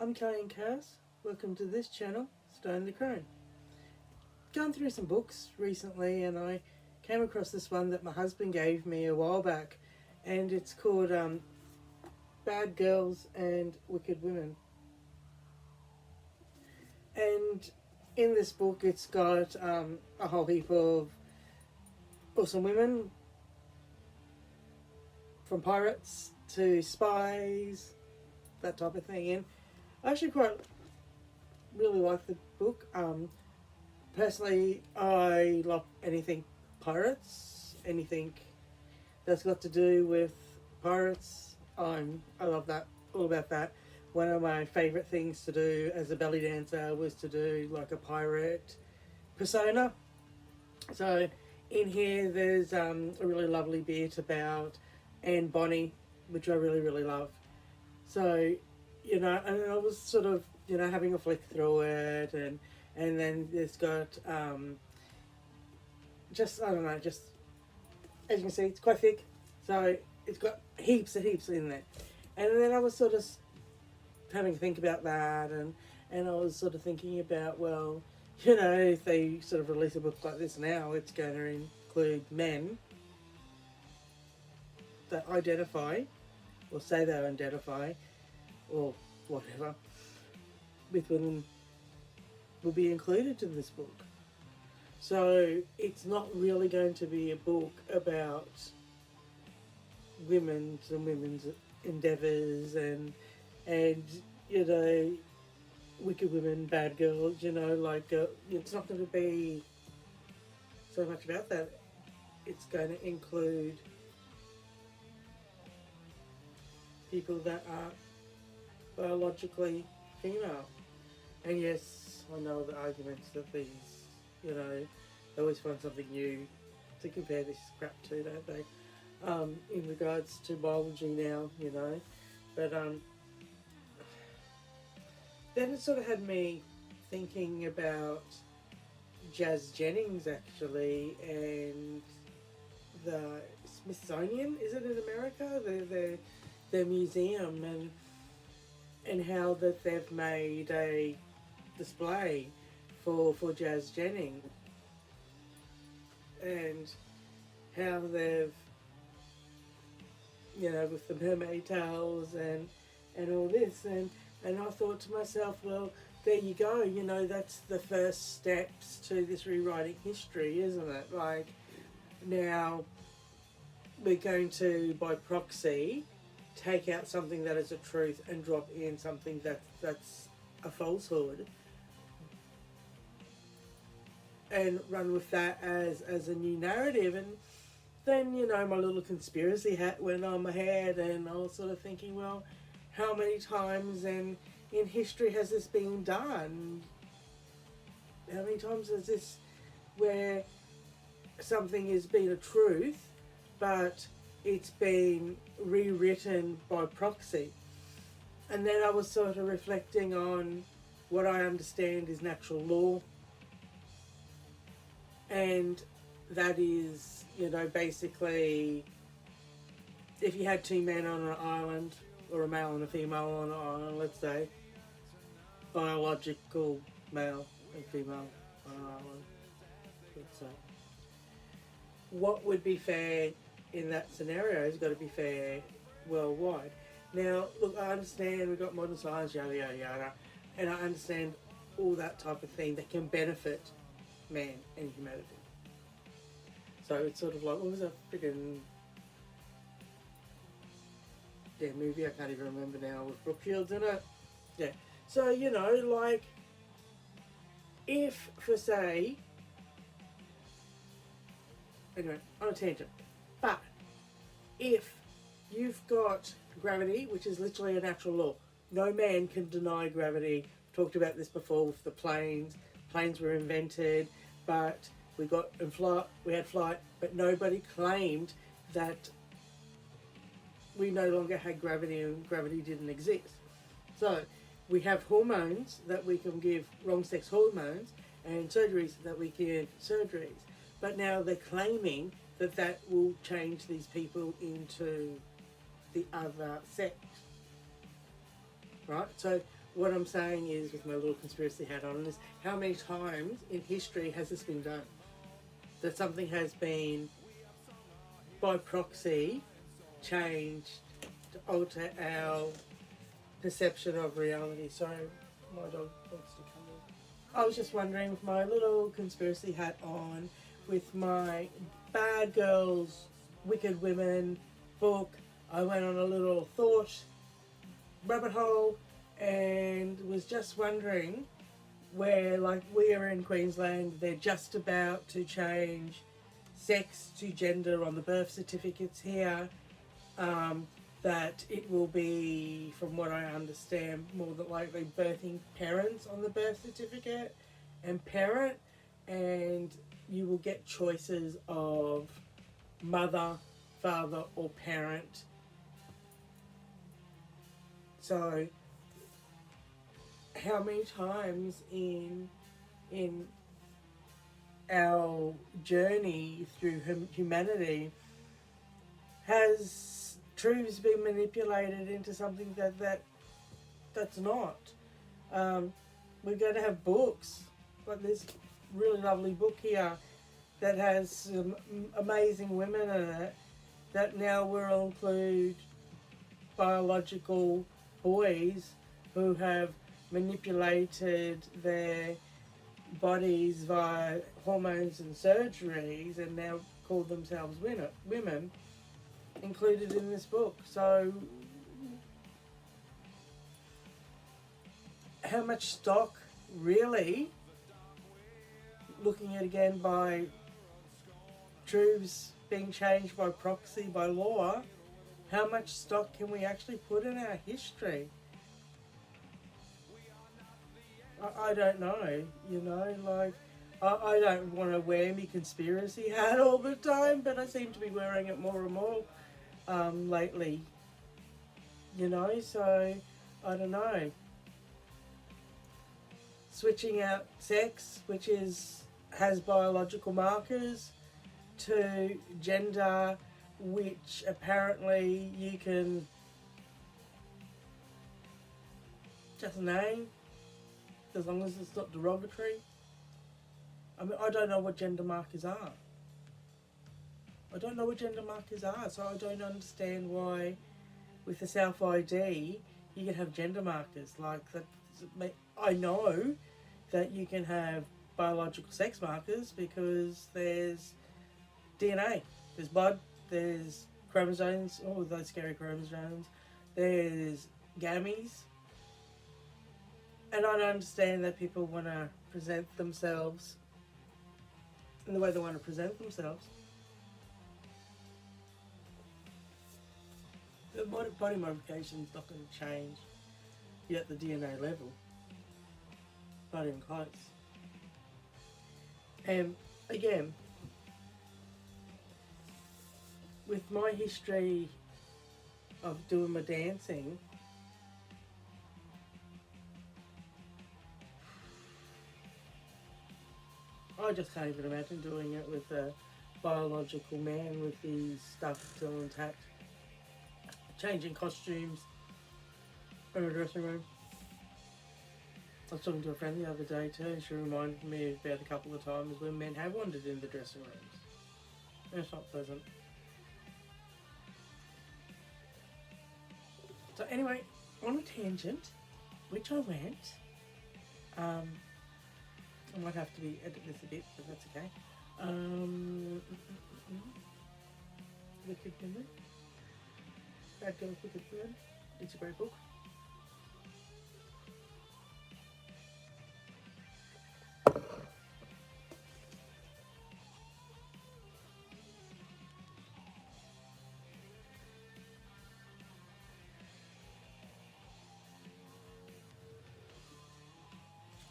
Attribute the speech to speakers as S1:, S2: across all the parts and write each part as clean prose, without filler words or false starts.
S1: I'm Kellyanne Cass. Welcome to this channel, Stone the Crone. Gone through some books recently and I came across this one that my husband gave me a while back, and it's called Bad Girls and Wicked Women. And in this book it's got a whole heap of awesome women, from pirates to spies, that type of thing. And I actually quite really like the book. Personally, I love anything pirates, anything that's got to do with pirates. I love that, all about that. One of my favourite things to do as a belly dancer was to do like a pirate persona. So in here there's a really lovely bit about Anne Bonny, which I really love. So, and I was sort of, having a flick through it, and then it's got just, I don't know, just as you can see, it's quite thick, so it's got heaps in there. And then I was sort of having to think about that, and I was sort of thinking about, well, if they sort of release a book like this now, it's going to include men that identify, or say they identify, or whatever, with women will be included in this book. So it's not really going to be a book about women's endeavours and wicked women, bad girls, it's not going to be so much about that. It's going to include people that are biologically female. And yes, I know the arguments that these, they always find something new to compare this crap to, don't they? In regards to biology now, But then it sort of had me thinking about Jazz Jennings, actually, and the Smithsonian, is it in America? Their museum, and how that they've made a display for Jazz Jennings, and how they've, with the mermaid tails and all this, and I thought to myself, well, there you go, that's the first steps to this rewriting history, isn't it? Like, now we're going to, by proxy, take out something that is a truth and drop in something that's a falsehood, and run with that as a new narrative. And then, my little conspiracy hat went on my head, and I was sort of thinking, well, how many times in history has this been done? How many times has this, where something has been a truth, but it's been rewritten by proxy? And then I was sort of reflecting on what I understand is natural law, and that is, basically, if you had two men on an island, or a male and a female on an island, let's say, biological male and female on an island, let's say, what would be fair in that scenario has got to be fair worldwide. Now, look, I understand we've got modern science, yada yada yada, and I understand all that type of thing that can benefit man and humanity. So it's sort of like, what was that freaking movie? I can't even remember now, with Brooke Shields in it. Yeah. So, like, if, for say, anyway, on a tangent, but if you've got gravity, which is literally a natural law, no man can deny gravity. Talked about this before with the planes. Planes were invented, but we had flight, but nobody claimed that we no longer had gravity and gravity didn't exist. So we have hormones that we can give, wrong sex hormones, and surgeries that we can give surgeries. But now they're claiming that will change these people into the other sex. Right? So what I'm saying is, with my little conspiracy hat on, is how many times in history has this been done? That something has been, by proxy, changed to alter our perception of reality. Sorry, my dog wants to come in. I was just wondering, with my little conspiracy hat on, with my Bad Girls, Wicked Women book, I went on a little thought rabbit hole and was just wondering where, like, we are in Queensland, they're just about to change sex to gender on the birth certificates here. That it will be, from what I understand, more than likely birthing parents on the birth certificate and parent, and you will get choices of mother, father, or parent. So, how many times in our journey through humanity has truths been manipulated into something that's not? We're going to have books like this really lovely book here that has some amazing women in it that now will include biological boys who have manipulated their bodies via hormones and surgeries and now call themselves women, included in this book. So how much stock, really, looking at again by truths being changed by proxy, by law, how much stock can we actually put in our history? I don't know, you know, like, I don't want to wear my conspiracy hat all the time, but I seem to be wearing it more and more lately, you know, so I don't know. Switching out sex, which has biological markers, to gender, which apparently you can just name as long as it's not derogatory. I mean, I don't know what gender markers are. So I don't understand why with the Self ID you can have gender markers like that. I know that you can have biological sex markers because there's DNA, there's blood, there's chromosomes, oh, those scary chromosomes, there's gametes. And I don't understand that people want to present themselves in the way they want to present themselves. The body modification is not going to change yet at the DNA level. Not even close. And again, with my history of doing my dancing, I just can't even imagine doing it with a biological man with the stuff still intact. Changing costumes in a dressing room. I was talking to a friend the other day too, and she reminded me about a couple of times when men have wandered in the dressing rooms. And it's not pleasant. So anyway, on a tangent, which I went, I might have to edit this a bit, but that's okay. Wicked Women. Bad Girls, Wicked Women. It's a great book.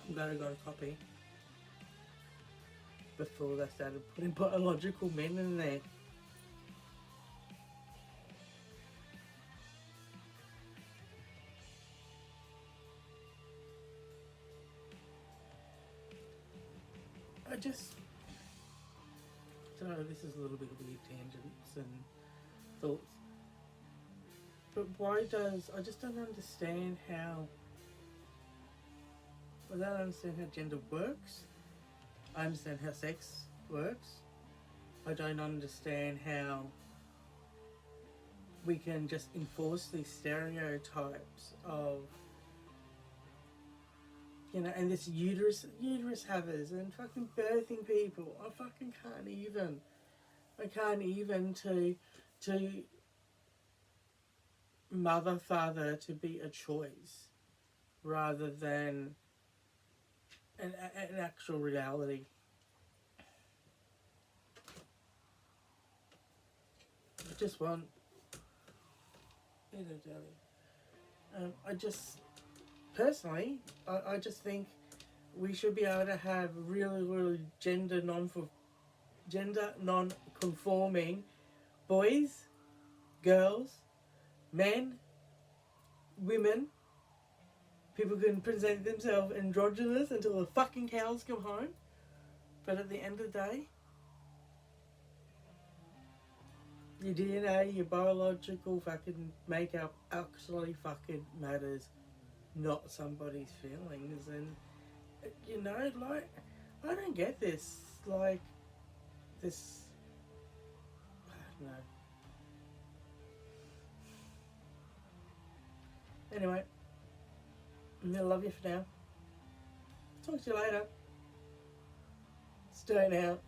S1: I'm glad I got a copy before they started putting biological men in there. So this is a little bit of weird tangents and thoughts. But I just don't understand how I don't understand how gender works. I understand how sex works. I don't understand how we can just enforce these stereotypes of, you know, and this uterus havers and fucking birthing people. I fucking can't even. I can't even to mother father to be a choice rather than an actual reality. I just want, you know, darling. I just personally, I just think we should be able to have really gender non-conforming boys, girls, men, women. People can present themselves androgynous until the fucking cows come home. But at the end of the day, your DNA, your biological fucking makeup actually fucking matters, not somebody's feelings. And, you know, like, I don't get this. Like, this. I don't know. Anyway, I'm gonna love you for now. Talk to you later. Stay out.